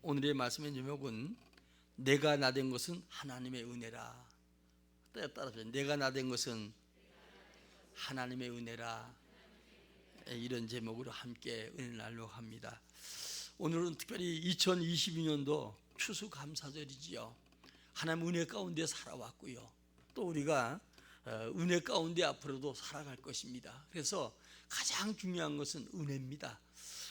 오늘의 말씀의 제목은 내가 나된 것은 하나님의 은혜라. 따라서 내가 나된 것은 하나님의 은혜라. 이런 제목으로 함께 은혜를 나누려고 합니다. 오늘은 특별히 2022년도 추수감사절이지요. 하나님 은혜 가운데 살아왔고요, 또 우리가 은혜 가운데 앞으로도 살아갈 것입니다. 그래서 가장 중요한 것은 은혜입니다.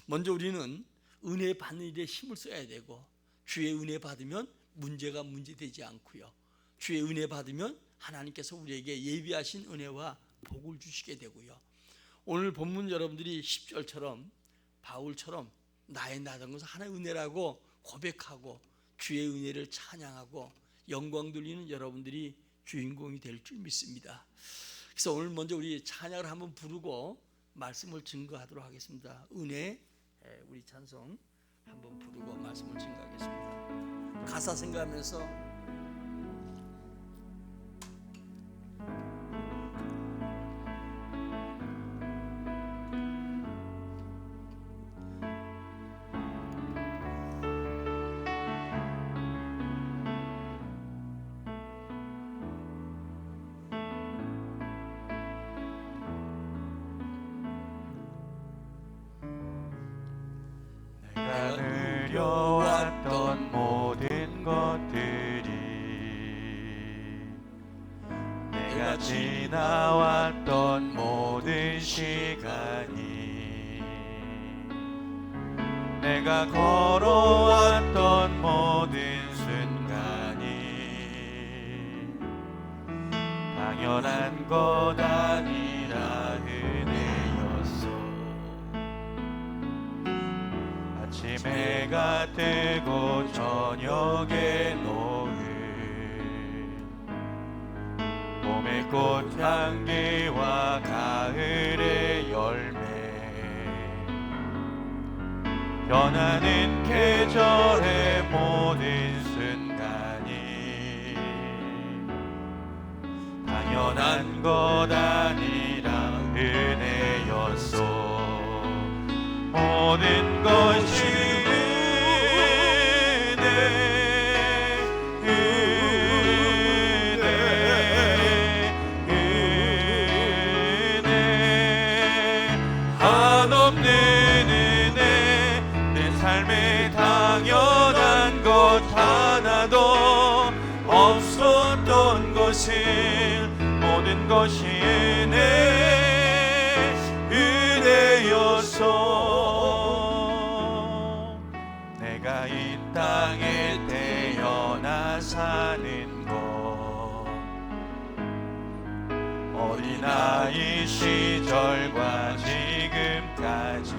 먼저 우리는 은혜 받는 일에 힘을 써야 되고, 주의 은혜 받으면 문제가 문제되지 않고요, 주의 은혜 받으면 하나님께서 우리에게 예비하신 은혜와 복을 주시게 되고요. 오늘 본문 여러분들이 10절처럼 바울처럼 나의 나된 것은 하나님의 은혜라고 고백하고 주의 은혜를 찬양하고 영광 돌리는 여러분들이 주인공이 될 줄 믿습니다. 그래서 오늘 먼저 우리 찬양을 한번 부르고 말씀을 증거하도록 하겠습니다. 은혜, 우리 찬송 한번 부르고 말씀을 증거하겠습니다. 가사 생각하면서 누려왔던 모든 것들이, 내가 지나왔던 모든 시간이, 내가 걸어왔던 모든 순간이 당연한 것 아니라 은혜였어. 아침 해가 뜨고 저녁에 노을, 봄의 꽃향기와 가을의 열매, 변하는 계절의 모든 순간이 당연한 것 아니라 은혜였소. 모든 것이 은혜, 한없는 은혜, 내 삶에 당연한 것 하나도 없었던 것을, 모든 것이 은혜였소. 내가 이 땅에 태어나 사는 것, 어린아이 시절과 지금까지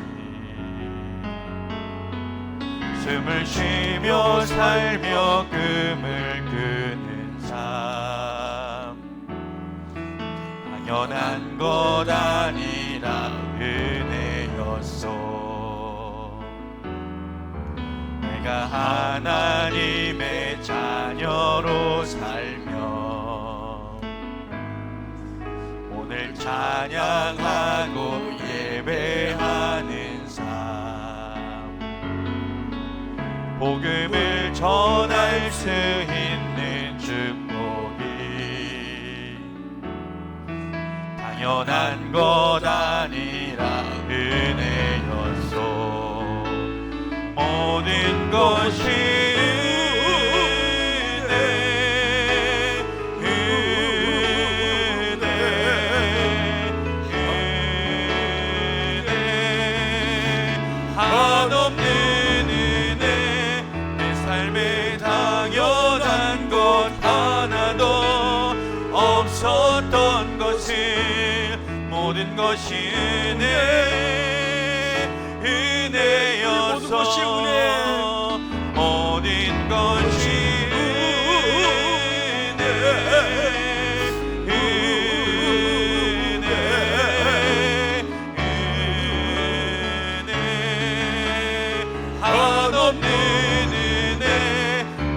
숨을 쉬며 살며 꿈을 꾸는 삶, 당연한 것 아니라 은혜였소. 내가 하나님의 자녀로 살며 오늘 찬양하고 예배하는 삶, 복음을 전할 수 있는 축복이 당연한 것 아니라 은혜였소. 모든 것이 은혜, 한없는 은혜, 내 삶에 당연한 것 하나도 없었던 것을, 모든 것이 은혜였어. 모든 것이 은혜, 한없는 은혜,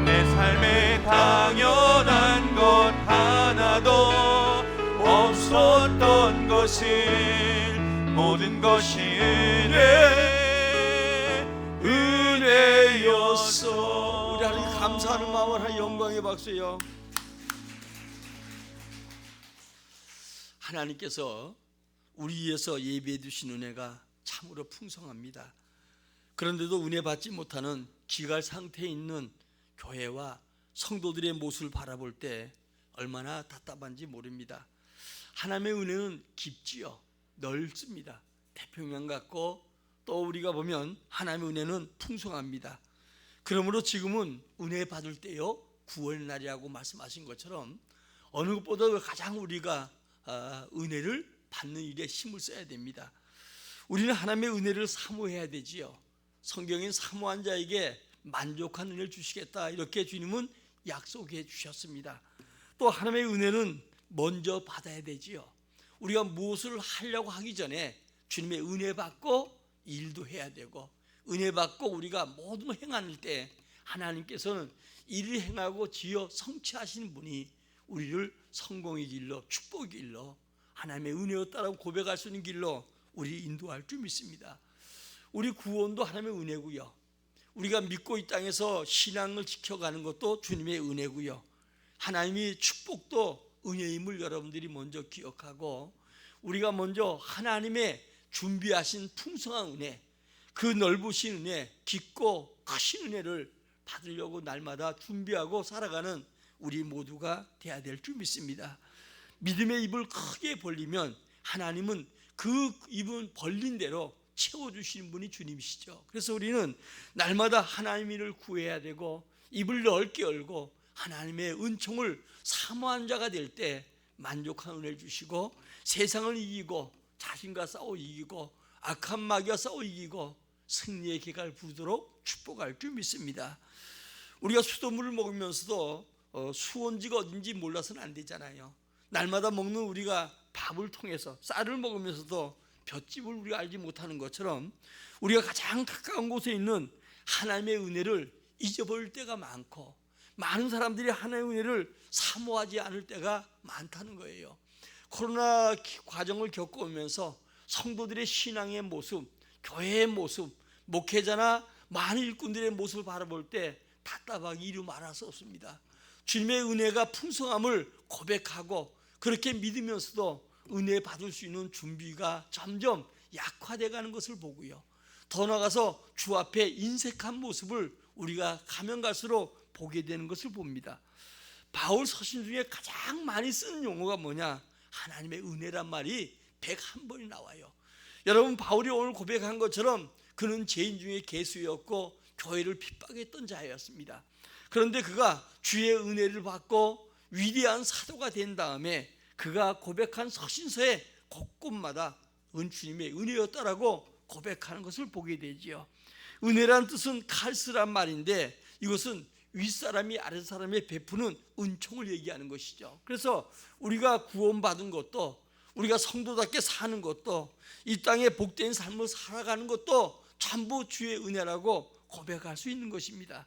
내 삶에 당연한 것 하나도 없었던 것을, 모든 것이 은혜였어. 주셨소. 우리 하나님 감사하는 마음을 하나님 영광의 박수요. 하나님께서 우리 위해서 예비해 두신 은혜가 참으로 풍성합니다. 그런데도 은혜 받지 못하는 기갈 상태에 있는 교회와 성도들의 모습을 바라볼 때 얼마나 답답한지 모릅니다. 하나님의 은혜는 깊지요, 넓습니다. 태평양 같고 또 우리가 보면 하나님의 은혜는 풍성합니다. 그러므로 지금은 은혜 받을 때요 구원의 날이라고 말씀하신 것처럼 어느 것보다 가장 우리가 은혜를 받는 일에 힘을 써야 됩니다. 우리는 하나님의 은혜를 사모해야 되지요. 성경엔 사모한 자에게 만족한 은혜를 주시겠다 이렇게 주님은 약속해 주셨습니다. 또 하나님의 은혜는 먼저 받아야 되지요. 우리가 무엇을 하려고 하기 전에 주님의 은혜 받고 일도 해야 되고, 은혜 받고 우리가 모든 걸 행할 때 하나님께서는 일을 행하고 지어 성취하시는 분이 우리를 성공의 길로, 축복의 길로, 하나님의 은혜였다라고 고백할 수 있는 길로 우리 인도할 줄 믿습니다. 우리 구원도 하나님의 은혜고요, 우리가 믿고 이 땅에서 신앙을 지켜가는 것도 주님의 은혜고요, 하나님이 축복도 은혜임을 여러분들이 먼저 기억하고, 우리가 먼저 하나님의 준비하신 풍성한 은혜, 그 넓으신 은혜, 깊고 크신 은혜를 받으려고 날마다 준비하고 살아가는 우리 모두가 돼야 될 줄 믿습니다. 믿음의 입을 크게 벌리면 하나님은 그 입을 벌린 대로 채워주시는 분이 주님이시죠. 그래서 우리는 날마다 하나님 일을 구해야 되고, 입을 넓게 열고 하나님의 은총을 사모한 자가 될 때 만족한 은혜를 주시고, 세상을 이기고 자신과 싸워 이기고 악한 마귀와 싸워 이기고 승리의 기갈 부르도록 축복할 줄 믿습니다. 우리가 수돗물을 먹으면서도 수온지가 어딘지 몰라서는 안 되잖아요. 날마다 먹는 우리가 밥을 통해서 쌀을 먹으면서도 볏짚을 우리가 알지 못하는 것처럼 우리가 가장 가까운 곳에 있는 하나님의 은혜를 잊어버릴 때가 많고, 많은 사람들이 하나님의 은혜를 사모하지 않을 때가 많다는 거예요. 코로나 과정을 겪어오면서 성도들의 신앙의 모습, 교회의 모습, 목회자나 많은 일꾼들의 모습을 바라볼 때 답답하기 이루 말할 수 없습니다. 주님의 은혜가 풍성함을 고백하고 그렇게 믿으면서도 은혜 받을 수 있는 준비가 점점 약화되어 가는 것을 보고요, 더 나아가서 주 앞에 인색한 모습을 우리가 가면 갈수록 보게 되는 것을 봅니다. 바울 서신 중에 가장 많이 쓰는 용어가 뭐냐? 하나님의 은혜란 말이 101번이 나와요. 여러분, 바울이 오늘 고백한 것처럼 그는 죄인 중에 괴수였고 교회를 핍박했던 자였습니다. 그런데 그가 주의 은혜를 받고 위대한 사도가 된 다음에 그가 고백한 서신서의 곳곳마다 주님의 은혜였다라고 고백하는 것을 보게 되지요. 은혜란 뜻은 칼스란 말인데 이것은 윗사람이 아랫사람에 베푸는 은총을 얘기하는 것이죠. 그래서 우리가 구원받은 것도, 우리가 성도답게 사는 것도, 이 땅에 복된 삶을 살아가는 것도 전부 주의 은혜라고 고백할 수 있는 것입니다.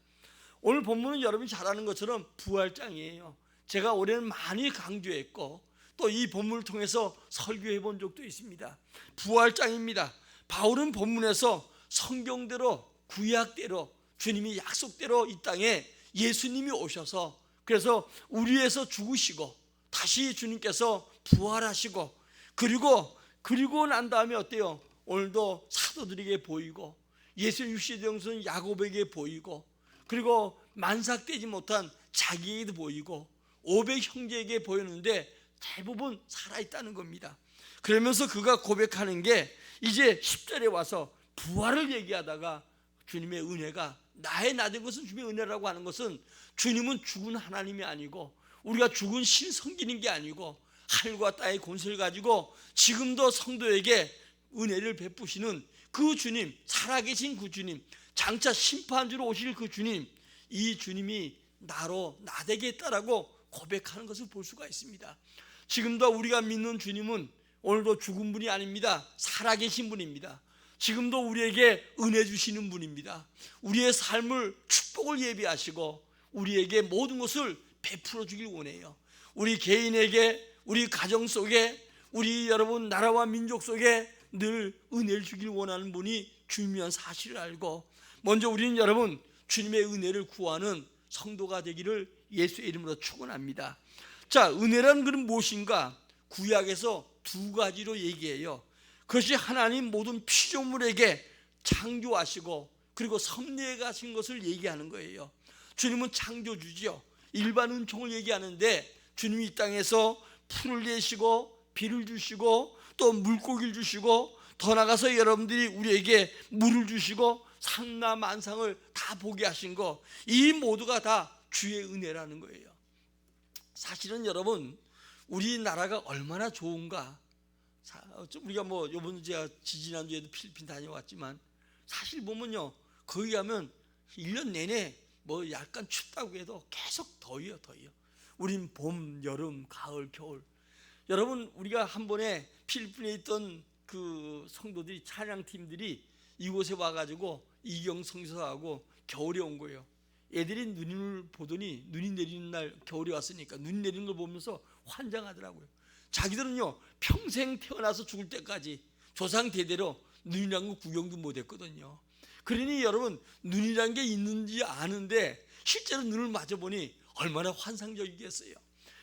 오늘 본문은 여러분이 잘 아는 것처럼 부활장이에요. 제가 올해는 많이 강조했고 또 이 본문을 통해서 설교해 본 적도 있습니다. 부활장입니다. 바울은 본문에서 성경대로, 구약대로, 주님이 약속대로 이 땅에 예수님이 오셔서 그래서 우리 위해서 죽으시고 다시 주님께서 부활하시고 그리고 난 다음에 어때요? 오늘도 사도들에게 보이고 예수의 육신의 정손 야곱에게 보이고 그리고 만삭되지 못한 자기에게도 보이고 500 형제에게 보였는데 대부분 살아있다는 겁니다. 그러면서 그가 고백하는 게 이제 10절에 와서 부활을 얘기하다가 주님의 은혜가 나의 나된 것은 주님의 은혜라고 하는 것은 주님은 죽은 하나님이 아니고 우리가 죽은 신 섬기는 게 아니고 하늘과 땅의 권세를 가지고 지금도 성도에게 은혜를 베푸시는 그 주님, 살아계신 그 주님, 장차 심판주로 오실 그 주님, 이 주님이 나로 나되게 했다라고 고백하는 것을 볼 수가 있습니다. 지금도 우리가 믿는 주님은 오늘도 죽은 분이 아닙니다. 살아계신 분입니다. 지금도 우리에게 은혜 주시는 분입니다. 우리의 삶을 축복을 예비하시고 우리에게 모든 것을 베풀어 주길 원해요. 우리 개인에게, 우리 가정 속에, 우리 여러분 나라와 민족 속에 늘 은혜를 주길 원하는 분이 중요한 사실을 알고, 먼저 우리는 여러분 주님의 은혜를 구하는 성도가 되기를 예수의 이름으로 축원합니다. 자, 은혜란 그럼 무엇인가? 구약에서 두 가지로 얘기해요. 그것이 하나님 모든 피조물에게 창조하시고 그리고 섭리해 가신 것을 얘기하는 거예요. 주님은 창조주지요. 일반 은총을 얘기하는데 주님이 이 땅에서 풀을 내시고 비를 주시고 또 물고기를 주시고 더 나가서 여러분들이 우리에게 물을 주시고 산나 만상을 다 보게 하신 거, 이 모두가 다 주의 은혜라는 거예요. 사실은 여러분, 우리나라가 얼마나 좋은가. 우리가 뭐 이번 제가 지지난주에도 필리핀 다녀왔지만 사실 보면요, 거기 가면 1년 내내 뭐 약간 춥다고 해도 계속 더워요. 우린 봄, 여름, 가을, 겨울. 여러분, 우리가 한 번에 필리핀에 있던 그 성도들이, 찬양팀들이 이곳에 와가지고 이경 성서하고 겨울에 온 거예요. 애들이 눈을 보더니, 눈이 내리는 날 겨울에 왔으니까 눈이 내리는 걸 보면서 환장하더라고요. 자기들은요, 평생 태어나서 죽을 때까지 조상 대대로 눈이란 거 구경도 못 했거든요. 그러니 여러분, 눈이란 게 있는지 아는데 실제로 눈을 맞아보니 얼마나 환상적이겠어요.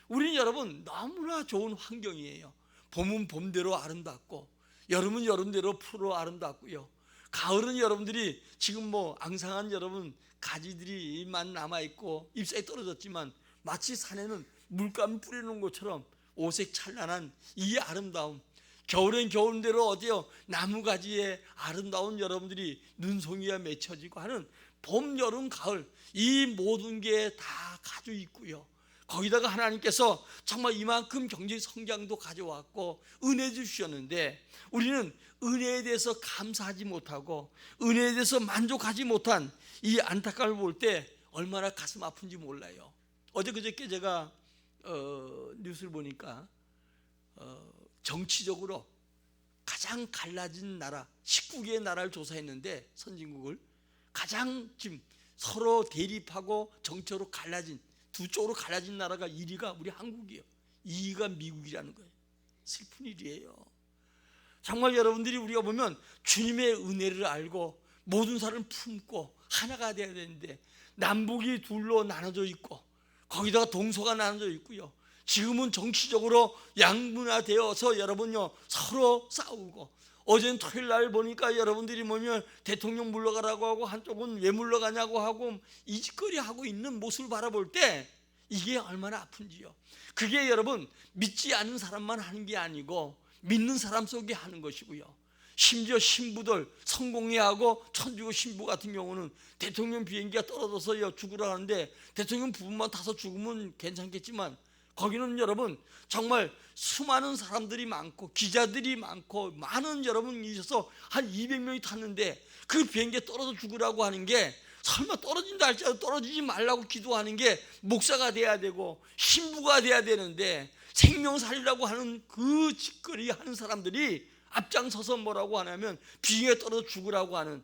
우리는 여러분 너무나 좋은 환경이에요. 봄은 봄대로 아름답고 여름은 여름대로 푸르 아름답고요. 가을은 여러분들이 지금 뭐 앙상한 여러분 가지들이만 남아있고 잎사귀 떨어졌지만 마치 산에는 물감 뿌려놓은 것처럼 오색 찬란한 이 아름다움. 겨울엔 겨울대로 어디요, 나무가지에 아름다운 여러분들이 눈송이가 맺혀지고 하는 봄, 여름, 가을, 이 모든 게 다 가지고 있고요. 거기다가 하나님께서 정말 이만큼 경제 성장도 가져왔고 은혜 주셨는데 우리는 은혜에 대해서 감사하지 못하고 은혜에 대해서 만족하지 못한 이 안타까움을 볼 때 얼마나 가슴 아픈지 몰라요. 어제 그저께 제가 뉴스를 보니까 정치적으로 가장 갈라진 나라 19개의 나라를 조사했는데, 선진국을 가장 지금 서로 대립하고 정치로 갈라진, 두 쪽으로 갈라진 나라가 1위가 우리 한국이에요. 2위가 미국이라는 거예요. 슬픈 일이에요. 정말 여러분들이, 우리가 보면 주님의 은혜를 알고 모든 사람을 품고 하나가 되어야 되는데 남북이 둘로 나눠져 있고 거기다가 동서가 나눠져 있고요. 지금은 정치적으로 양분화되어서 여러분요 서로 싸우고, 어제는 토요일 날 보니까 여러분들이 보면 대통령 물러가라고 하고 한쪽은 왜 물러가냐고 하고 이 짓거리 하고 있는 모습을 바라볼 때 이게 얼마나 아픈지요. 그게 여러분 믿지 않는 사람만 하는 게 아니고 믿는 사람 속에 하는 것이고요. 심지어 신부들, 성공회하고 천주교 신부 같은 경우는 대통령 비행기가 떨어져서 죽으라 하는데 대통령 부분만 타서 죽으면 괜찮겠지만 거기는 여러분 정말 수많은 사람들이 많고 기자들이 많고 많은 여러분이 있어서 한 200명이 탔는데 그 비행기에 떨어져 죽으라고 하는 게, 설마 떨어진다 할지라도 떨어지지 말라고 기도하는 게 목사가 돼야 되고 신부가 돼야 되는데, 생명 살리라고 하는 그 짓거리 하는 사람들이 앞장서서 뭐라고 하냐면 비행기에 떨어져 죽으라고 하는,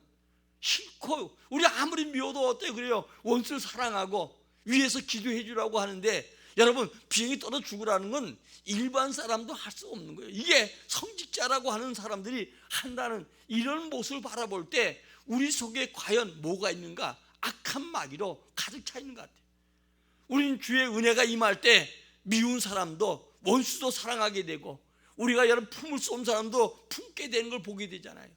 싫고 우리 아무리 미워도 어때 그래요. 원수를 사랑하고 위에서 기도해 주라고 하는데 여러분, 비행기 떨어져 죽으라는 건 일반 사람도 할 수 없는 거예요. 이게 성직자라고 하는 사람들이 한다는 이런 모습을 바라볼 때 우리 속에 과연 뭐가 있는가? 악한 마귀로 가득 차 있는 것 같아요. 우리는 주의 은혜가 임할 때 미운 사람도 원수도 사랑하게 되고 우리가 여러분 품을 수 없는 사람도 품게 되는 걸 보게 되잖아요.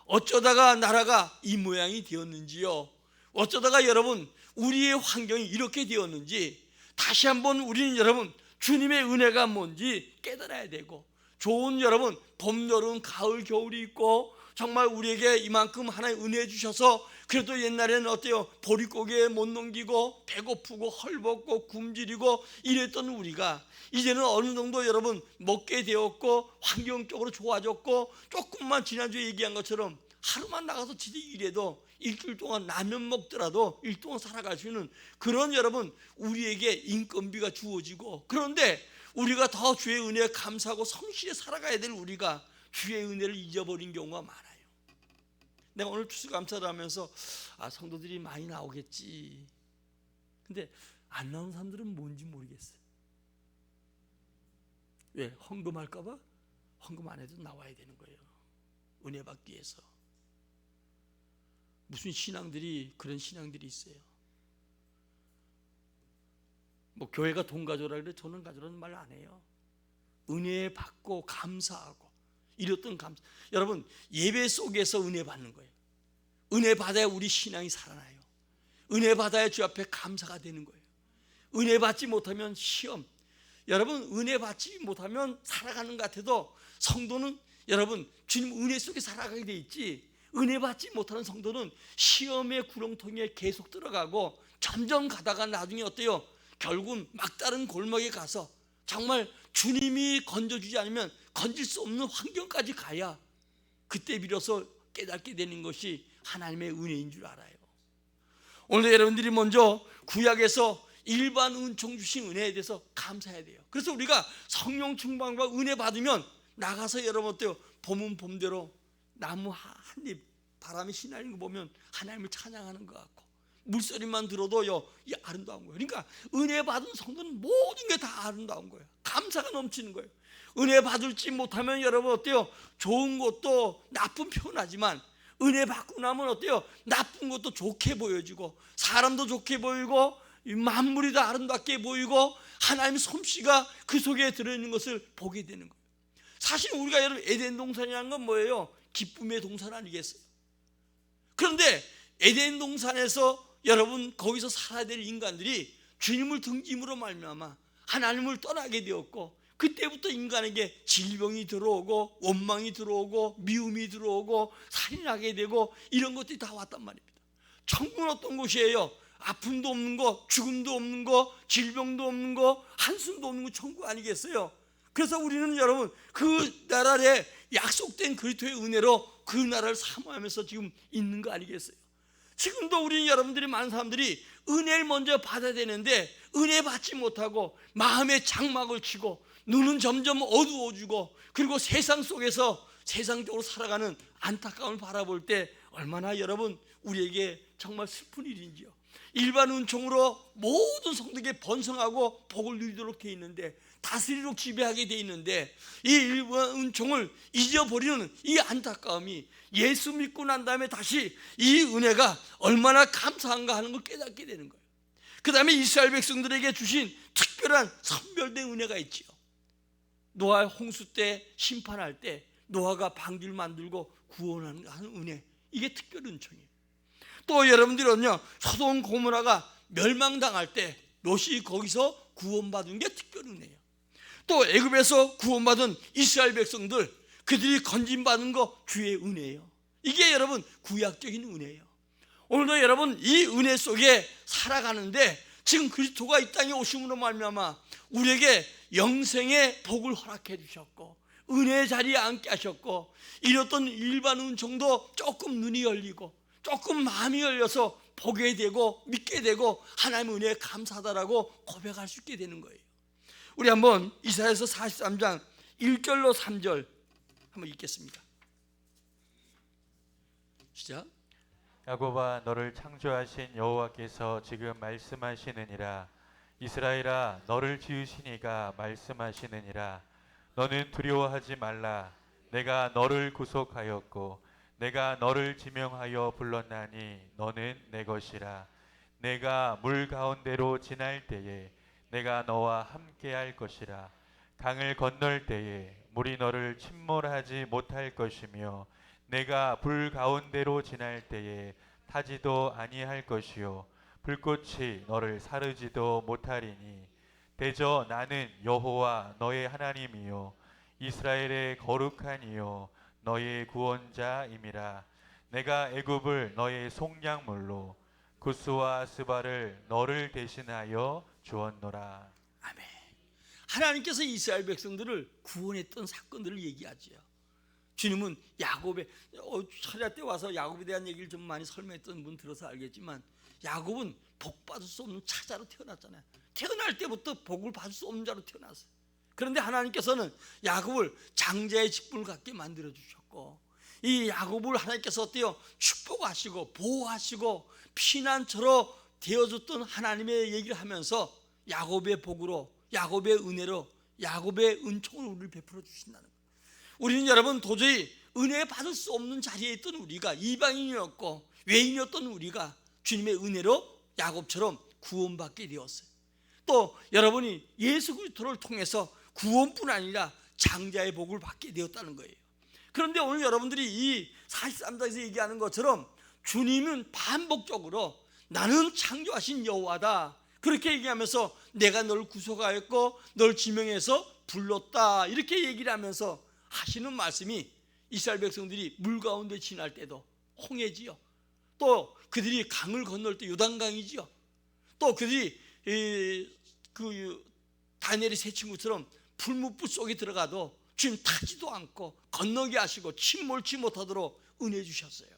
어쩌다가 나라가 이 모양이 되었는지요. 어쩌다가 여러분 우리의 환경이 이렇게 되었는지 다시 한번 우리는 여러분 주님의 은혜가 뭔지 깨달아야 되고, 좋은 여러분 봄, 여름, 가을, 겨울이 있고 정말 우리에게 이만큼 하나님 은혜 주셔서 그래도 옛날에는 어때요? 보릿고개에 못 넘기고 배고프고 헐벗고 굶주리고 이랬던 우리가 이제는 어느 정도 여러분 먹게 되었고 환경적으로 좋아졌고, 조금만 지난주에 얘기한 것처럼 하루만 나가서 진짜 일해도 일주일 동안 라면 먹더라도 일 동안 살아갈 수 있는 그런 여러분 우리에게 인건비가 주어지고, 그런데 우리가 더 주의 은혜에 감사하고 성실히 살아가야 될 우리가 주의 은혜를 잊어버린 경우가 많아요. 내가 오늘 추수감사를 하면서 성도들이 많이 나오겠지, 근데 안 나오는 사람들은 뭔지 모르겠어요. 왜? 헌금할까 봐? 헌금 안 해도 나와야 되는 거예요. 은혜 받기 위해서. 무슨 신앙들이 그런 신앙들이 있어요. 뭐 교회가 돈 가져라 그래 저는 가져라는 말 안 해요. 은혜 받고 감사하고 이랬던 감사. 여러분 예배 속에서 은혜 받는 거예요. 은혜 받아야 우리 신앙이 살아나요. 은혜 받아야 주 앞에 감사가 되는 거예요. 은혜 받지 못하면 시험. 여러분 은혜 받지 못하면 살아가는 것 같아도 성도는 여러분 주님 은혜 속에 살아가게 돼 있지, 은혜 받지 못하는 성도는 시험의 구렁텅이에 계속 들어가고 점점 가다가 나중에 어때요? 결국은 막다른 골목에 가서 정말 주님이 건져주지 않으면 건질 수 없는 환경까지 가야 그때 비로소 깨닫게 되는 것이 하나님의 은혜인 줄 알아요. 오늘 여러분들이 먼저 구약에서 일반 은총 주신 은혜에 대해서 감사해야 돼요. 그래서 우리가 성령 충만과 은혜 받으면 나가서 여러분 어때요? 봄은 봄대로 나무 한잎 바람이 휘날리는 거 보면 하나님을 찬양하는 것 같고, 물소리만 들어도요 이 아름다운 거예요. 그러니까 은혜 받은 성도는 모든 게 다 아름다운 거예요. 감사가 넘치는 거예요. 은혜 받을지 못하면 여러분 어때요? 좋은 것도 나쁜 표현하지만 은혜 받고 나면 어때요? 나쁜 것도 좋게 보여지고 사람도 좋게 보이고 만물이 다 아름답게 보이고 하나님의 솜씨가 그 속에 들어있는 것을 보게 되는 거예요. 사실 우리가 여러분 에덴 동산이라는 건 뭐예요? 기쁨의 동산 아니겠어요? 그런데 에덴 동산에서 여러분 거기서 살아야 될 인간들이 주님을 등짐으로 말미암아 하나님을 떠나게 되었고, 그때부터 인간에게 질병이 들어오고 원망이 들어오고 미움이 들어오고 살인하게 되고 이런 것들이 다 왔단 말입니다. 천국은 어떤 곳이에요? 아픔도 없는 거, 죽음도 없는 거, 질병도 없는 거, 한숨도 없는 거 천국 아니겠어요? 그래서 우리는 여러분 그 나라에 약속된 그리스도의 은혜로 그 나라를 사모하면서 지금 있는 거 아니겠어요? 지금도 우리 여러분들이 많은 사람들이 은혜를 먼저 받아야 되는데 은혜 받지 못하고 마음에 장막을 치고 눈은 점점 어두워지고 그리고 세상 속에서 세상적으로 살아가는 안타까움을 바라볼 때 얼마나 여러분 우리에게 정말 슬픈 일인지요. 일반 은총으로 모든 성도에게 번성하고 복을 누리도록 되어 있는데, 다스리도록 지배하게 되어 있는데 이 일반 은총을 잊어버리는 이 안타까움이 예수 믿고 난 다음에 다시 이 은혜가 얼마나 감사한가 하는 걸 깨닫게 되는 거예요. 그 다음에 이스라엘 백성들에게 주신 특별한 선별된 은혜가 있지요. 노아 홍수 때 심판할 때 노아가 방주를 만들고 구원하는 은혜, 이게 특별 은총이에요. 또 여러분들은요 소돔 고모라가 멸망당할 때 롯이 거기서 구원받은 게 특별 은혜예요. 또 애굽에서 구원받은 이스라엘 백성들, 그들이 건진받은 거 주의 은혜예요. 이게 여러분 구약적인 은혜예요. 오늘도 여러분 이 은혜 속에 살아가는데 지금 그리스도가 이 땅에 오심으로 말미암아 우리에게 영생의 복을 허락해 주셨고 은혜의 자리에 앉게 하셨고, 이랬던 일반 은총도 조금 눈이 열리고 조금 마음이 열려서 보게 되고 믿게 되고 하나님의 은혜에 감사하다라고 고백할 수 있게 되는 거예요. 우리 한번 이사야서 43장 1절로 3절 한번 읽겠습니다. 시작. 야곱아, 너를 창조하신 여호와께서 지금 말씀하시느니라. 이스라엘아, 너를 지으신 이가 말씀하시느니라. 너는 두려워하지 말라. 내가 너를 구속하였고 내가 너를 지명하여 불렀나니 너는 내 것이라. 내가 물 가운데로 지날 때에 내가 너와 함께할 것이라. 강을 건널 때에 물이 너를 침몰하지 못할 것이며 내가 불 가운데로 지날 때에 타지도 아니할 것이요 불꽃이 너를 사르지도 못하리니 대저 나는 여호와 너의 하나님이요 이스라엘의 거룩한 이요 너의 구원자임이라. 내가 애굽을 너의 속량물로 구스와 스바를 너를 대신하여 주었노라. 아멘. 하나님께서 이스라엘 백성들을 구원했던 사건들을 얘기하지요. 주님은 야곱의 철야 때 와서 야곱에 대한 얘기를 좀 많이 설명했던 분 들어서 알겠지만 야곱은 복 받을 수 없는 차자로 태어났잖아요. 태어날 때부터 복을 받을 수 없는 자로 태어났어요. 그런데 하나님께서는 야곱을 장자의 직분을 갖게 만들어 주셨고, 이 야곱을 하나님께서 어때요? 축복하시고 보호하시고 피난처로 되어줬던 하나님의 얘기를 하면서 야곱의 복으로, 야곱의 은혜로, 야곱의 은총을 우리를 베풀어 주신다는 거예요. 우리는 여러분 도저히 은혜 받을 수 없는 자리에 있던 우리가, 이방인이었고 외인이었던 우리가 주님의 은혜로 야곱처럼 구원받게 되었어요. 또 여러분이 예수 그리스도를 통해서 구원뿐 아니라 장자의 복을 받게 되었다는 거예요. 그런데 오늘 여러분들이 이 43장에서 얘기하는 것처럼 주님은 반복적으로 나는 창조하신 여호와다 그렇게 얘기하면서 내가 너를 구속하였고 널 지명해서 불렀다 이렇게 얘기를 하면서 하시는 말씀이 이스라엘 백성들이 물 가운데 지날 때도 홍해지요, 또 그들이 강을 건널 때 요단강이지요, 또 그들이 다니엘의 세 친구처럼 풀무불 속에 들어가도 주님 타지도 않고 건너게 하시고 침몰치 못하도록 은혜 주셨어요.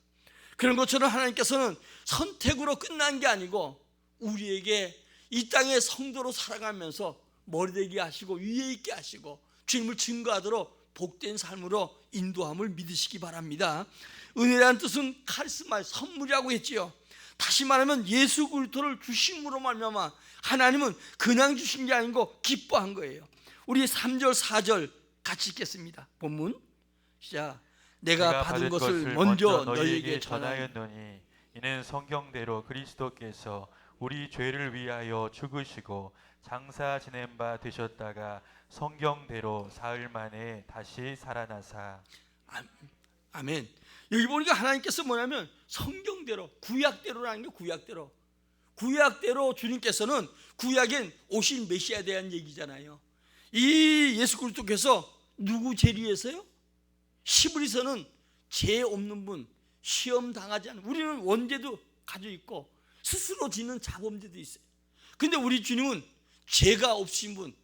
그런 것처럼 하나님께서는 선택으로 끝난 게 아니고 우리에게 이 땅의 성도로 살아가면서 머리되게 하시고 위에 있게 하시고 주님을 증거하도록 복된 삶으로 인도함을 믿으시기 바랍니다. 은혜라는 뜻은 카리스마의 선물이라고 했지요. 다시 말하면 예수 그리스도를 주심으로 말미암아 하나님은 그냥 주신 게 아니고 기뻐한 거예요. 우리 3절 4절 같이 읽겠습니다. 본문 시작. 내가 받은 것을 먼저 너희에게 전하였노니 이는 성경대로 그리스도께서 우리 죄를 위하여 죽으시고 장사 지낸 바 되셨다가 성경대로 사흘 만에 다시 살아나사. 아멘. 여기 보니까 하나님께서 뭐냐면 성경대로, 구약대로라는 게 구약대로 주님께서는 구약엔 오실 메시아에 대한 얘기잖아요. 이 예수 그리스도께서 누구 죄를 위해서요? 히브리서는 죄 없는 분, 시험 당하지 않은, 우리는 원죄도 가지고 있고 스스로 짓는 자범죄도 있어요. 근데 우리 주님은 죄가 없으신 분,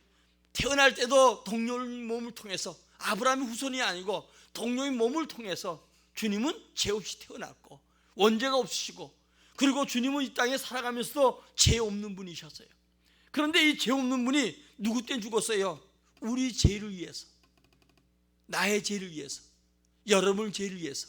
태어날 때도 동료인 몸을 통해서, 아브라함의 후손이 아니고 동료인 몸을 통해서 주님은 죄 없이 태어났고 원죄가 없으시고, 그리고 주님은 이 땅에 살아가면서도 죄 없는 분이셨어요. 그런데 이 죄 없는 분이 누구 때문에 죽었어요? 우리 죄를 위해서, 나의 죄를 위해서, 여러분의 죄를 위해서,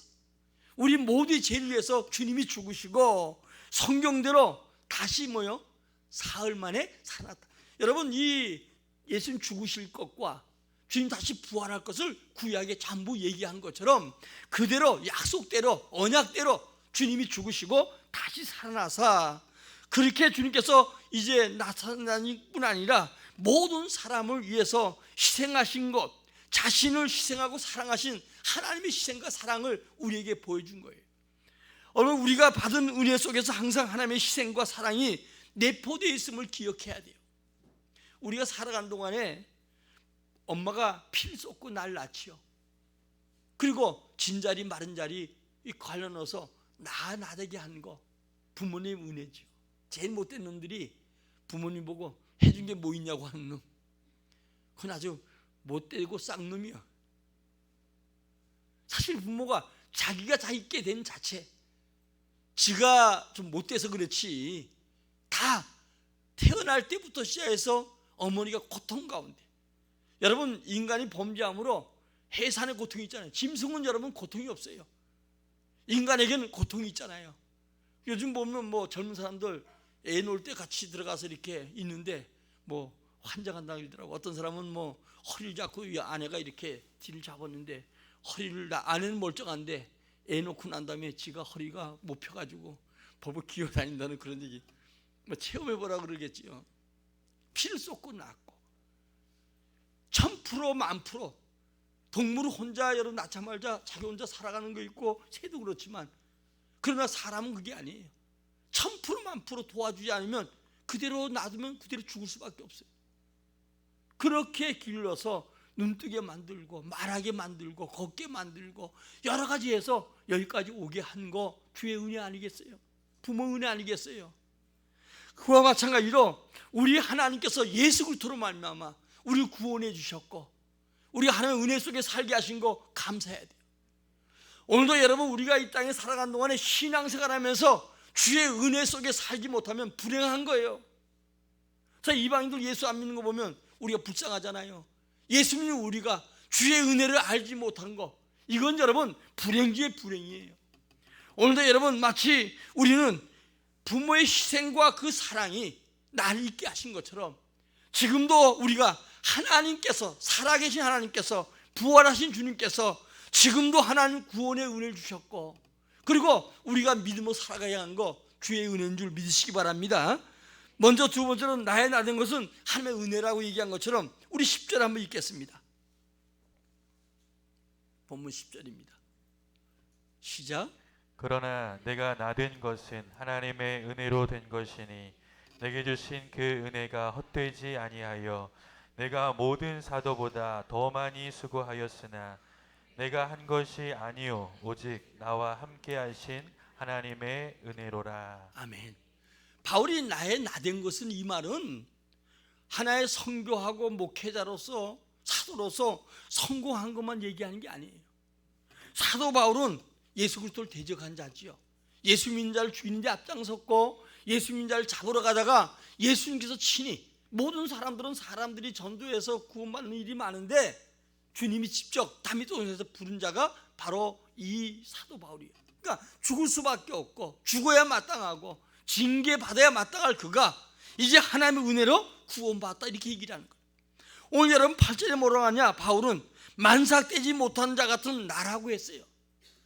우리 모두의 죄를 위해서 주님이 죽으시고 성경대로 다시 뭐요? 사흘 만에 살았다. 여러분, 이 예수님 죽으실 것과 주님 다시 부활할 것을 구약에 전부 얘기한 것처럼 그대로 약속대로 언약대로 주님이 죽으시고 다시 살아나사, 그렇게 주님께서 이제 나타나는 뿐 아니라 모든 사람을 위해서 희생하신 것, 자신을 희생하고 사랑하신 하나님의 희생과 사랑을 우리에게 보여준 거예요. 오늘 우리가 받은 은혜 속에서 항상 하나님의 희생과 사랑이 내포되어 있음을 기억해야 돼요. 우리가 살아가는 동안에 엄마가 피를 쏟고 날 낳지요. 그리고 진자리 마른 자리 갈라넣어서 나되게 한 거 부모님 은혜지요. 제일 못된 놈들이 부모님 보고 해준 게 뭐 있냐고 하는 놈, 그건 아주 못되고 쌍놈이야. 사실 부모가 자기가 다 있게 된 자체, 지가 좀 못돼서 그렇지 다 태어날 때부터 시작해서 어머니가 고통 가운데, 여러분 인간이 범죄함으로 해산의 고통이 있잖아요. 짐승은 여러분 고통이 없어요. 인간에게는 고통이 있잖아요. 요즘 보면 뭐 젊은 사람들 애 놓을 때 같이 들어가서 이렇게 있는데 뭐 환장한다고 그러더라고. 어떤 사람은 뭐 허리를 잡고 아내가 이렇게 뒤를 잡았는데 허리를, 아내는 멀쩡한데 애 놓고 난 다음에 지가 허리가 못 펴가지고 벌벌 기어다닌다는 그런 얘기, 뭐 체험해보라 그러겠지요. 피를 쏟고 낳고 1000% 1000% 동물은 혼자 여러분 낳자마자 자기 혼자 살아가는 거 있고 새도 그렇지만, 그러나 사람은 그게 아니에요. 1000% 1000% 도와주지 않으면 그대로 놔두면 그대로 죽을 수밖에 없어요. 그렇게 길러서 눈뜨게 만들고 말하게 만들고 걷게 만들고 여러 가지 해서 여기까지 오게 한 거 주의 은혜 아니겠어요? 부모 은혜 아니겠어요? 그와 마찬가지로 우리 하나님께서 예수 그리스도로 말미암아 우리를 구원해 주셨고 우리 하나님의 은혜 속에 살게 하신 거 감사해야 돼요. 오늘도 여러분 우리가 이 땅에 살아가는 동안에 신앙생활 하면서 주의 은혜 속에 살지 못하면 불행한 거예요. 자, 이방인들 예수 안 믿는 거 보면 우리가 불쌍하잖아요. 예수 믿는 우리가 주의 은혜를 알지 못한 거, 이건 여러분 불행 중에 불행이에요. 오늘도 여러분 마치 우리는 부모의 희생과 그 사랑이 나를 있게 하신 것처럼 지금도 우리가 하나님께서, 살아계신 하나님께서, 부활하신 주님께서 지금도 하나님 구원의 은혜를 주셨고, 그리고 우리가 믿음으로 살아가야 하는 거 주의 은혜인 줄 믿으시기 바랍니다. 먼저 두 번째로 나의 나 된 것은 하나님의 은혜라고 얘기한 것처럼 우리 10절 한번 읽겠습니다. 본문 10절입니다. 시작. 그러나 내가 나 된 것은 하나님의 은혜로 된 것이니 내게 주신 그 은혜가 헛되지 아니하여 내가 모든 사도보다 더 많이 수고하였으나 내가 한 것이 아니요 오직 나와 함께 하신 하나님의 은혜로라. 아멘. 바울이 나의 나 된 것은, 이 말은 하나의 선교하고 목회자로서 사도로서 성공한 것만 얘기하는 게 아니에요. 사도 바울은 예수 그리스도를 대적한 자지요. 예수 믿는 자를 죽이는 데 앞장섰고, 예수 믿는 자를 잡으러 가다가 예수님께서 친히, 모든 사람들이 전도해서 구원받는 일이 많은데 주님이 직접 다윗동산에서 부른 자가 바로 이 사도 바울이에요. 그러니까 죽을 수밖에 없고 죽어야 마땅하고 징계받아야 마땅할 그가 이제 하나님의 은혜로 구원받았다, 이렇게 얘기를 하는 거예요. 오늘 여러분 8절에 뭐라고 하냐? 바울은 만삭되지 못한 자 같은 나라고 했어요.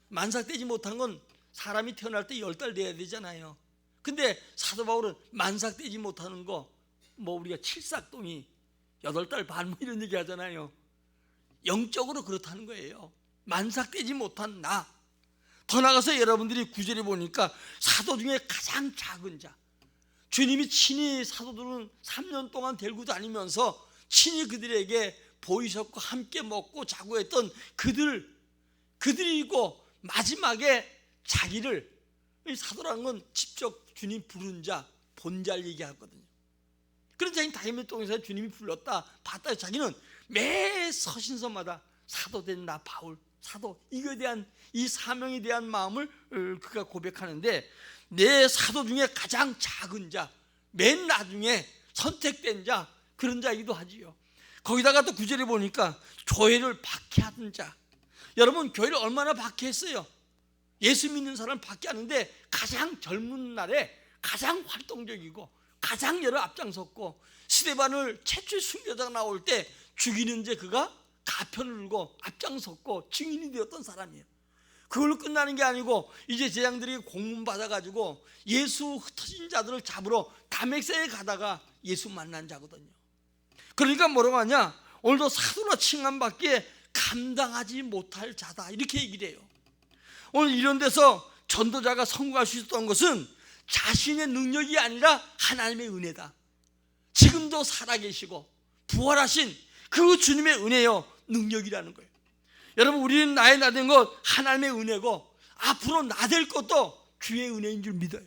만삭되지 못한 건 사람이 태어날 때 10달 돼야 되잖아요. 근데 사도 바울은 만삭되지 못하는 거, 뭐 우리가 칠삭동이 8달 반 뭐 이런 얘기 하잖아요. 영적으로 그렇다는 거예요. 만삭되지 못한 나. 더 나가서 여러분들이 9절에 보니까 사도 중에 가장 작은 자, 주님이 친히 사도들은 3년 동안 데리고 다니면서 친히 그들에게 보이셨고 함께 먹고 자고 했던 그들이고, 마지막에 자기를, 사도라는 건 직접 주님 부른 자, 본자를 얘기하거든요. 그런 자기는 다윗동산에서 주님이 불렀다 봤다. 자기는 매 서신서마다 사도된 나 바울, 사도, 이거에 대한, 이 사명에 대한 마음을 그가 고백하는데, 내 사도 중에 가장 작은 자, 맨 나중에 선택된 자, 그런 자이기도 하지요. 거기다가 또 9절에 보니까 교회를 박해하던 자. 여러분, 교회를 얼마나 박해했어요? 예수 믿는 사람 박해하는데 가장 젊은 날에 가장 활동적이고 가장 여러 앞장섰고, 스데반을 최초의 순교자가 나올 때 죽이는 제 그가 가편을 들고 앞장섰고 증인이 되었던 사람이에요. 그걸로 끝나는 게 아니고 이제 제장들이 공문 받아가지고 예수 흩어진 자들을 잡으러 다메섹에 가다가 예수 만난 자거든요. 그러니까 뭐라고 하냐? 오늘도 사도라 칭함받기에 감당하지 못할 자다, 이렇게 얘기를 해요. 오늘 이런 데서 전도자가 성공할 수 있었던 것은 자신의 능력이 아니라 하나님의 은혜다. 지금도 살아계시고 부활하신 그 주님의 은혜요, 능력이라는 거예요. 여러분, 우리는 나의 나 된 것 하나님의 은혜고, 앞으로 나 될 것도 주의 은혜인 줄 믿어요.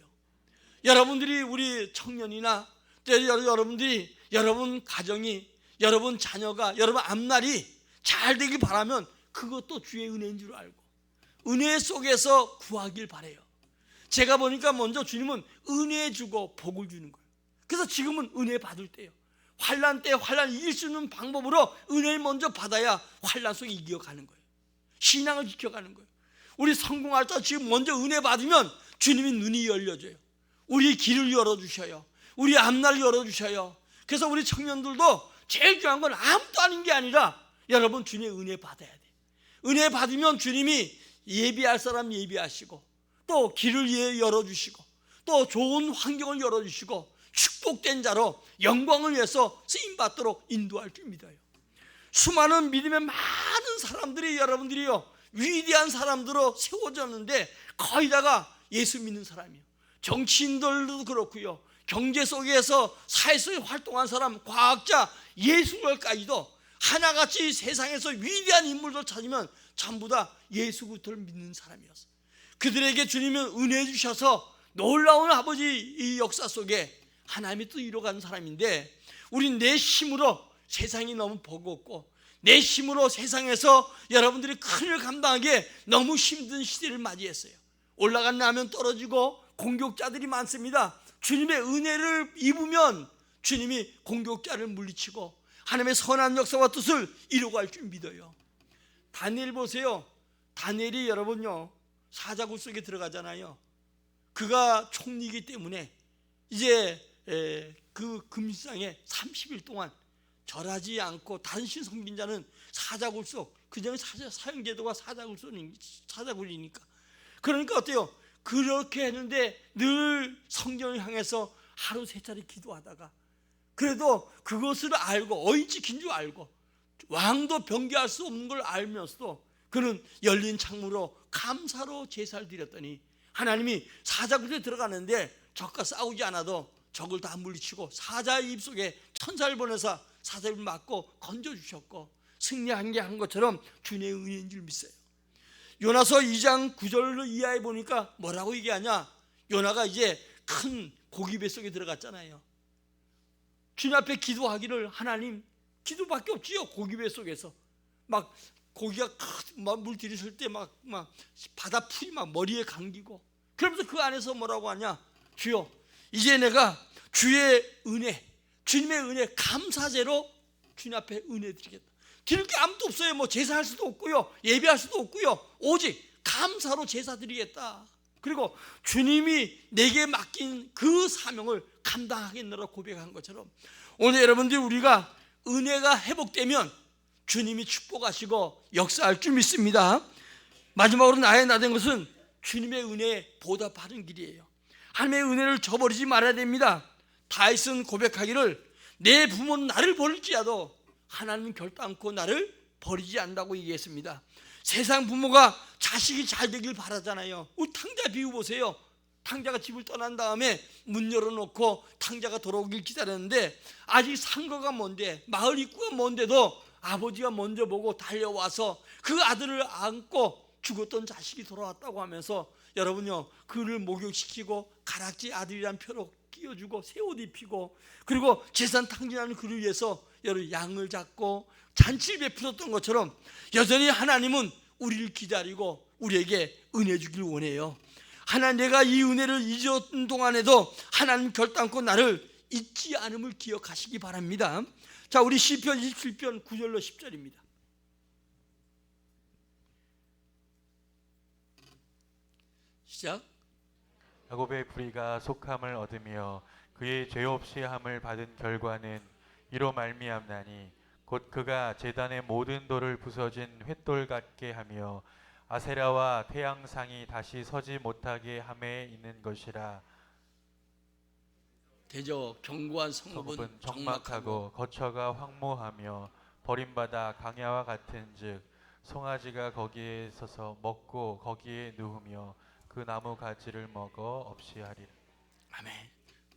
여러분들이, 우리 청년이나 여러분들이, 여러분 가정이, 여러분 자녀가, 여러분 앞날이 잘 되길 바라면 그것도 주의 은혜인 줄 알고 은혜 속에서 구하길 바라요. 제가 보니까 먼저 주님은 은혜 주고 복을 주는 거예요. 그래서 지금은 은혜 받을 때예요. 환난 때 환난 이길 수 있는 방법으로 은혜를 먼저 받아야 환난 속에 이겨가는 거예요. 신앙을 지켜가는 거예요. 우리 성공할 때 지금 먼저 은혜 받으면 주님이 눈이 열려져요. 우리 길을 열어주셔요. 우리 앞날을 열어주셔요. 그래서 우리 청년들도 제일 중요한 건 아무도 아닌 게 아니라 여러분, 주님의 은혜 받아야 돼. 은혜 받으면 주님이 예비할 사람 예비하시고, 또 길을 열어주시고, 또 좋은 환경을 열어주시고, 축복된 자로 영광을 위해서 쓰임받도록 인도할 줄 믿어요. 수많은 믿음의 많은 사람들이, 여러분들이요, 위대한 사람들로 세워졌는데 거의 다가 예수 믿는 사람이에요. 정치인들도 그렇고요, 경제 속에서 사회 속에 활동한 사람, 과학자, 예술가까지도 하나같이 세상에서 위대한 인물들 찾으면 전부 다 예수 그리스도를 믿는 사람이었어요. 그들에게 주님은 은혜 주셔서 놀라운 아버지 이 역사 속에 하나님이 또 이뤄가는 사람인데, 우린 내 힘으로 세상이 너무 버겁고 내 힘으로 세상에서 여러분들이 큰일 감당하기에 너무 힘든 시대를 맞이했어요. 올라간 라면 떨어지고 공격자들이 많습니다. 주님의 은혜를 입으면 주님이 공격자를 물리치고 하나님의 선한 역사와 뜻을 이루어갈 줄 믿어요. 다니엘 보세요. 다니엘이 여러분요, 사자굴 속에 들어가잖아요. 그가 총리이기 때문에 이제 그 금시장에 30일 동안 절하지 않고 단신 섬긴 자는 사자굴 속 그냥 사형제도가 사자굴이니까. 그러니까 어때요? 그렇게 했는데 늘 성경을 향해서 하루 3차례 기도하다가 그래도 그것을 알고 어인 지킨 줄 알고 왕도 변개할 수 없는 걸 알면서도 그는 열린 창문으로 감사로 제사를 드렸더니 하나님이 사자굴에 들어가는데 적과 싸우지 않아도 적을 다 물리치고 사자의 입속에 천사를 보내서 사자를 맞고 건져주셨고 승리한 게 한 것처럼 주님의 은혜인 줄 믿어요. 요나서 2장 9절로 이하에 보니까 뭐라고 얘기하냐? 요나가 이제 큰 고기 뱃속에 들어갔잖아요. 주님 앞에 기도하기를 하나님 기도밖에 없지요. 고기 뱃속에서 막 고기가 물 들이실 때 막 바다 풀이 막 머리에 감기고 그러면서 그 안에서 뭐라고 하냐? 주여 이제 내가 주의 은혜 주님의 은혜 감사제로 주님 앞에 은혜 드리겠다. 드릴 게 아무도 없어요. 뭐 제사할 수도 없고요, 예배할 수도 없고요. 오직 감사로 제사 드리겠다. 그리고 주님이 내게 맡긴 그 사명을 감당하겠노라 고백한 것처럼 오늘 여러분들 우리가 은혜가 회복되면 주님이 축복하시고 역사할 줄 믿습니다. 마지막으로 나의 나된 것은 주님의 은혜에 보답하는 길이에요. 하나님의 은혜를 저버리지 말아야 됩니다. 다윗은 고백하기를 내 부모는 나를 버릴지라도 하나님은 결단코 나를 버리지 않는다고 얘기했습니다. 세상 부모가 자식이 잘 되길 바라잖아요. 우리 탕자 비유 보세요. 탕자가 집을 떠난 다음에 문 열어놓고 탕자가 돌아오길 기다렸는데 아직 상거가 먼데 마을 입구가 먼데도 아버지가 먼저 보고 달려와서 그 아들을 안고 죽었던 자식이 돌아왔다고 하면서 여러분요 그를 목욕시키고 가락지 아들이란 표로 끼워주고 새 옷 입히고 그리고 재산 탕진하는 그를 위해서 여러 양을 잡고 잔치를 베풀었던 것처럼 여전히 하나님은 우리를 기다리고 우리에게 은혜 주길 원해요. 하나님 내가 이 은혜를 잊었던 동안에도 하나님 결단코 나를 잊지 않음을 기억하시기 바랍니다. 자, 우리 시편 27편 9절로 10절입니다. 시작. 야곱의 불의가 속함을 얻으며 그의 죄 없이 함을 받은 결과는 이로 말미암나니 곧 그가 제단의 모든 돌을 부서진 횃돌 같게 하며 아세라와 태양상이 다시 서지 못하게 함에 있는 것이라. 대저 견고한 성읍은 적막하고 거처가 황무하며 버림받아 강야와 같은즉 송아지가 거기에 서서 먹고 거기에 누우며 그 나무 가지를 먹어 없이 하리라. 아멘.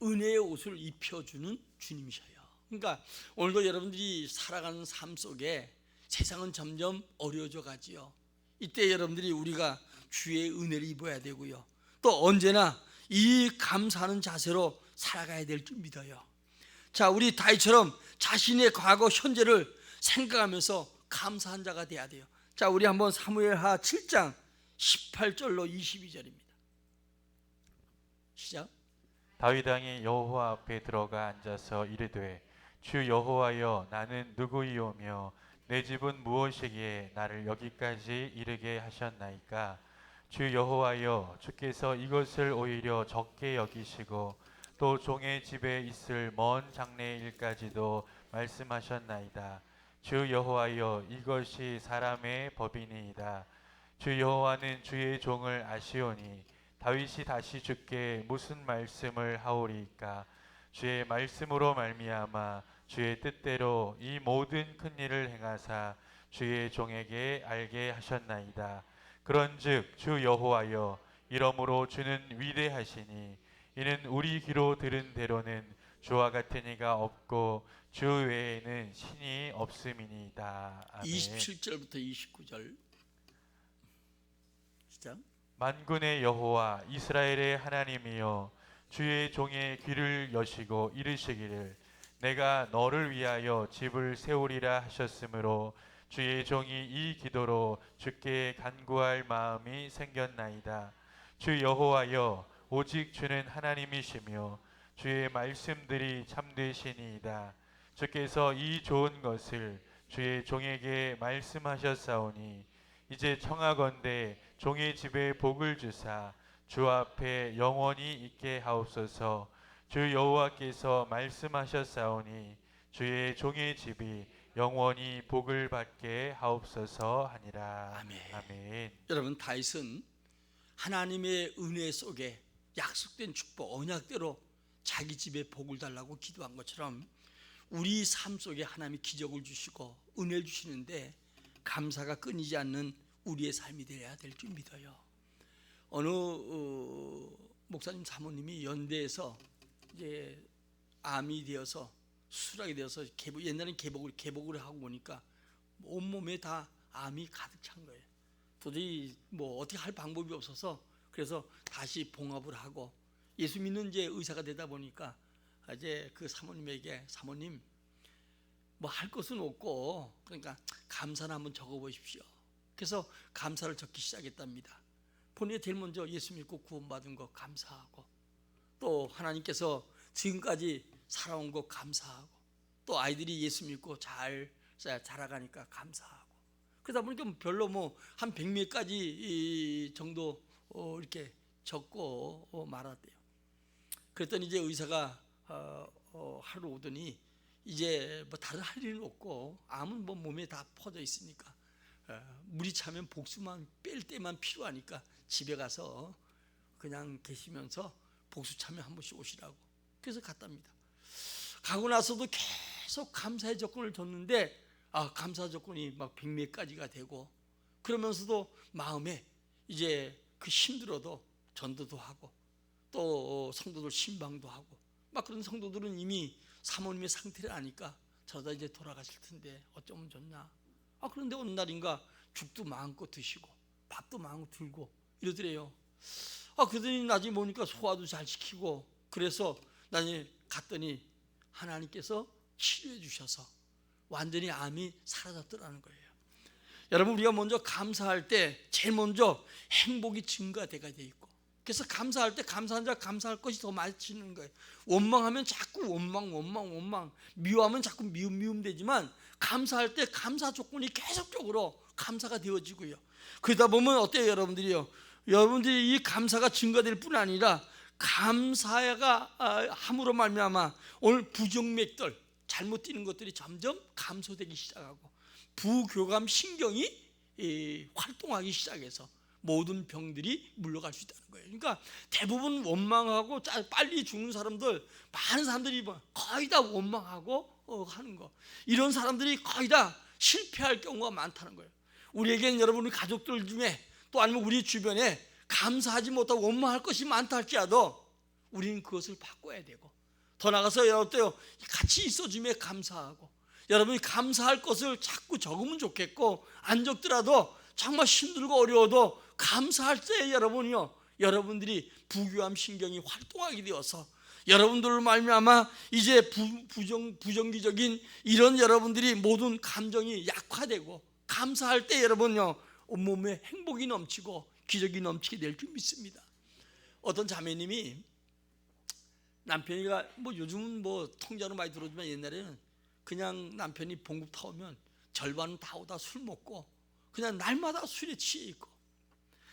은혜의 옷을 입혀주는 주님이셔요. 그러니까 오늘도 여러분들이 살아가는 삶 속에 세상은 점점 어려워져 가지요. 이때 여러분들이 우리가 주의 은혜를 입어야 되고요. 또 언제나 이 감사하는 자세로 살아가야 될 줄 믿어요. 자, 우리 다윗처럼 자신의 과거 현재를 생각하면서 감사한 자가 돼야 돼요. 자, 우리 한번 사무엘하 7장 18절로 22절입니다. 시작. 다윗 왕이 여호와 앞에 들어가 앉아서 이르되 주 여호와여 나는 누구이오며 내 집은 무엇이기에 나를 여기까지 이르게 하셨나이까. 주 여호와여 주께서 이것을 오히려 적게 여기시고 또 종의 집에 있을 먼 장래일까지도 말씀하셨나이다. 주 여호와여 이것이 사람의 법이니이다. 주 여호와는 주의 종을 아시오니 다윗이 다시 주께 무슨 말씀을 하오리이까. 주의 말씀으로 말미암아 주의 뜻대로 이 모든 큰 일을 행하사 주의 종에게 알게 하셨나이다. 그런즉 주 여호와여 이러므로 주는 위대하시니 이는 우리 귀로 들은 대로는 주와 같은 이가 없고 주 외에는 신이 없음이니이다. 아멘. 27절부터 29절 시작. 만군의 여호와 이스라엘의 하나님이여 주의 종의 귀를 여시고 이르시기를 내가 너를 위하여 집을 세우리라 하셨으므로 주의 종이 이 기도로 주께 간구할 마음이 생겼나이다. 주 여호와여 오직 주는 하나님이시며 주의 말씀들이 참되시니이다. 주께서 이 좋은 것을 주의 종에게 말씀하셨사오니 이제 청하건대 종의 집에 복을 주사 주 앞에 영원히 있게 하옵소서. 주 여호와께서 말씀하셨사오니 주의 종의 집이 영원히 복을 받게 하옵소서 하니라. 아멘. 아멘. 여러분, 다윗은 하나님의 은혜 속에 약속된 축복, 언약대로 자기 집에 복을 달라고 기도한 것처럼 우리 삶 속에 하나님이 기적을 주시고 은혜를 주시는데 감사가 끊이지 않는 우리의 삶이 되어야 될 줄 믿어요. 어느 목사님 사모님이 연대에서 이제 암이 되어서 수술하게 되어서 옛날엔 개복을 하고 보니까 온몸에 다 암이 가득 찬 거예요. 도저히 뭐 어떻게 할 방법이 없어서 그래서 다시 봉합을 하고 예수 믿는 이제 의사가 되다 보니까 이제 그 사모님에게 사모님 뭐 할 것은 없고 그러니까 감사를 한번 적어보십시오. 그래서 감사를 적기 시작했답니다. 본인이 제일 먼저 예수 믿고 구원받은 거 감사하고 또 하나님께서 지금까지 살아온 거 감사하고 또 아이들이 예수 믿고 잘 자라가니까 감사하고 그러다 보니까 별로 뭐 한 100몇 가지 정도 이렇게 적고 말았대요. 그랬더니 이제 의사가 하루 오더니 이제 뭐 다른 할 일은 없고 암은 뭐 몸에 다 퍼져 있으니까 물이 차면 복수만 뺄 때만 필요하니까 집에 가서 그냥 계시면서 복수 차면 한 번씩 오시라고 그래서 갔답니다. 가고 나서도 계속 감사의 조건을 줬는데 감사 조건이 막 100몇 가지가 되고 그러면서도 마음에 이제 그 힘들어도 전도도 하고 또 성도들 신방도 하고 막 그런 성도들은 이미 사모님의 상태를 아니까 저러다 이제 돌아가실 텐데 어쩌면 좋냐. 그런데 어느 날인가 죽도 마음껏 드시고 밥도 마음껏 들고 이러더래요. 그러더니 나중에 보니까 소화도 잘 시키고 그래서 나중에 갔더니 하나님께서 치료해 주셔서 완전히 암이 사라졌더라는 거예요. 여러분, 우리가 먼저 감사할 때 제일 먼저 행복이 증가되게 돼 있고 그래서 감사할 때 감사한 자 감사할 것이 더 많아지는 거예요. 원망하면 자꾸 원망 미워하면 자꾸 미움 되지만 감사할 때 감사 조건이 계속적으로 감사가 되어지고요. 그러다 보면 어때요 여러분들이요? 여러분들이 이 감사가 증가될 뿐 아니라 감사가 함으로 말미암아 오늘 부정맥들 잘못 뛰는 것들이 점점 감소되기 시작하고 부교감 신경이 활동하기 시작해서 모든 병들이 물러갈 수 있다는 거예요. 그러니까 대부분 원망하고 빨리 죽는 사람들 많은 사람들이 거의 다 원망하고 하는 거 이런 사람들이 거의 다 실패할 경우가 많다는 거예요. 우리에게는 여러분의 가족들 중에 또 아니면 우리 주변에 감사하지 못하고 원망할 것이 많다 할지라도 우리는 그것을 바꿔야 되고 더 나아가서 여러분 같이 있어줌에 감사하고 여러분이 감사할 것을 자꾸 적으면 좋겠고 안 적더라도 정말 힘들고 어려워도 감사할 때 여러분들이 부교감 신경이 활동하게 되어서 여러분들을 말미암아 이제 부정기적인 이런 여러분들이 모든 감정이 약화되고 감사할 때 온몸에 행복이 넘치고 기적이 넘치게 될 줄 믿습니다. 어떤 자매님이 남편이가 요즘은 통자로 많이 들어오지만 옛날에는 그냥 남편이 봉급 타오면 절반은 타오다 술 먹고 그냥 날마다 술에 취해 있고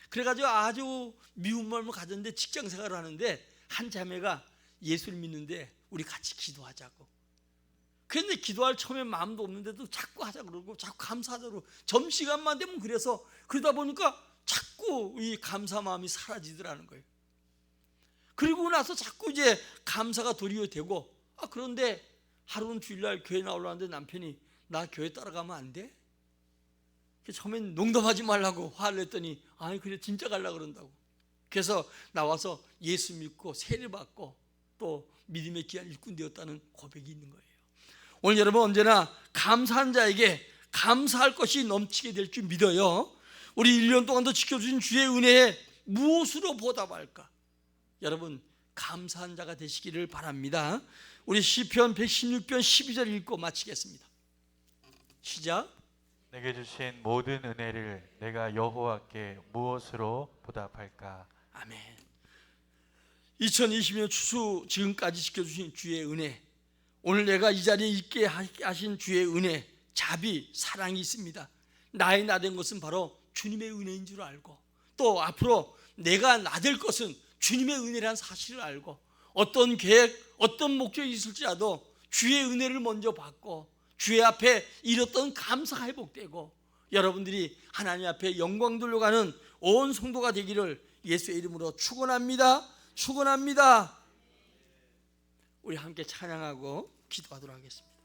그래가지고 아주 미운 마음을 가졌는데 직장 생활을 하는데 한 자매가 예수를 믿는데 우리 같이 기도하자고. 그런데 기도할 처음에 마음도 없는데도 자꾸 하자 그러고 자꾸 감사하자 그러고 점심시간만 되면 그러다 보니까 자꾸 이 감사 마음이 사라지더라는 거예요. 그리고 나서 자꾸 이제 감사가 도리어 되고 그런데 하루는 주일날 교회 나오려 하는데 남편이 나 교회 따라가면 안 돼? 처음엔 농담하지 말라고 화를 냈더니 그래 진짜 가려고 그런다고. 그래서 나와서 예수 믿고 세례 받고 또 믿음의 귀한 일꾼 되었다는 고백이 있는 거예요. 오늘 여러분 언제나 감사한 자에게 감사할 것이 넘치게 될 줄 믿어요. 우리 1년 동안도 지켜주신 주의 은혜에 무엇으로 보답할까? 여러분 감사한 자가 되시기를 바랍니다. 우리 시편 116편 12절 읽고 마치겠습니다. 시작. 내게 주신 모든 은혜를 내가 여호와께 무엇으로 보답할까? 아멘. 2020년 추수 지금까지 지켜주신 주의 은혜, 오늘 내가 이 자리에 있게 하신 주의 은혜, 자비, 사랑이 있습니다. 나의 나 된 것은 바로 주님의 은혜인 줄 알고 또 앞으로 내가 나 될 것은 주님의 은혜라는 사실을 알고 어떤 계획, 어떤 목적이 있을지라도 주의 은혜를 먼저 받고 주의 앞에 이뤘던 감사가 회복되고 여러분들이 하나님 앞에 영광 돌려가는 온 성도가 되기를 예수의 이름으로 축원합니다. 축원합니다. 우리 함께 찬양하고 기도하도록 하겠습니다.